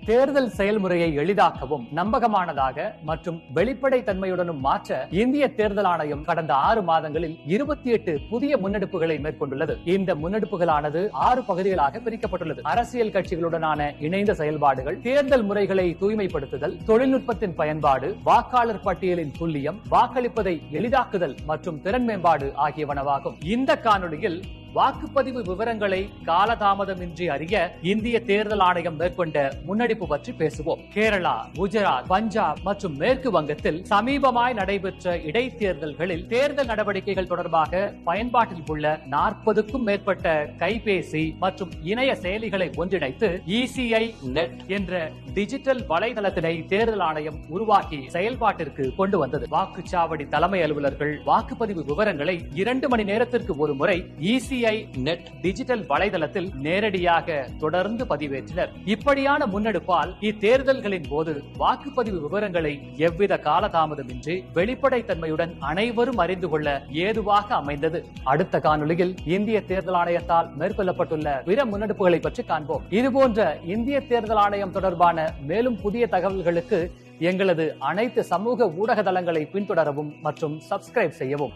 தேர்தல் செயல்முறையை எளிதாக்கவும் நம்பகமானதாக மற்றும் வெளிப்படை தன்மையுடனும் மாற்ற இந்திய தேர்தல் ஆணையம் கடந்த 6 மாதங்களில் 28 புதிய முன்னெடுப்புகளை மேற்கொண்டுள்ளது. இந்த முன்னெடுப்புகளானது 6 பகுதிகளாக பிரிக்கப்பட்டுள்ளது. அரசியல் கட்சிகளுடனான இணைந்த செயல்பாடுகள், தேர்தல் முறைகளை தூய்மைப்படுத்துதல், தொழில்நுட்பத்தின் பயன்பாடு, வாக்காளர் பட்டியலின் துல்லியம், வாக்களிப்பதை எளிதாக்குதல் மற்றும் திறன் மேம்பாடு ஆகியவனவாகும். இந்த காணொளியில் வாக்குப்பதிவு விவரங்களை காலதாமதமின்றி அறிய இந்திய தேர்தல் ஆணையம் மேற்கொண்ட முன்னெடுப்பு பற்றி பேசுவோம். கேரளா, குஜராத், பஞ்சாப் மற்றும் மேற்கு வங்கத்தில் சமீபமாய் நடைபெற்ற இடைத்தேர்தல்களில் தேர்தல் நடவடிக்கைகள் தொடர்பாக பயன்பாட்டில் உள்ள 40க்கும் மேற்பட்ட கைபேசி மற்றும் இணைய செயலிகளை ஒன்றிணைத்து ECI நெட் என்ற டிஜிட்டல் வலைதளத்தினை தேர்தல் ஆணையம் உருவாக்கி செயல்பாட்டிற்கு கொண்டு வந்தது. வாக்குச்சாவடி தலைமை அலுவலர்கள் வாக்குப்பதிவு விவரங்களை 2 மணி நேரத்திற்கு ஒரு முறை ECI நெட் டிஜிட்டல் வலைதளத்தில் நேரடியாக தொடர்ந்து பதிவேற்றினர். இப்படியான முன்னெடுப்பால் இத்தேர்தல்களின் போது வாக்குப்பதிவு விவரங்களை எவ்வித காலதாமதமின்றி வெளிப்படைத்தன்மையுடன் அனைவரும் அறிந்து கொள்ள ஏதுவாக அமைந்தது. அடுத்த காணொளியில் இந்திய தேர்தல் ஆணையத்தால் மேற்கொள்ளப்பட்டுள்ள பிற முன்னெடுப்புகளை பற்றி காண்போம். இதுபோன்ற இந்திய தேர்தல் ஆணையம் தொடர்பான மேலும் புதிய தகவல்களுக்கு எங்களது அனைத்து சமூக ஊடக தளங்களை பின்தொடரவும் மற்றும் சப்ஸ்கிரைப் செய்யவும்.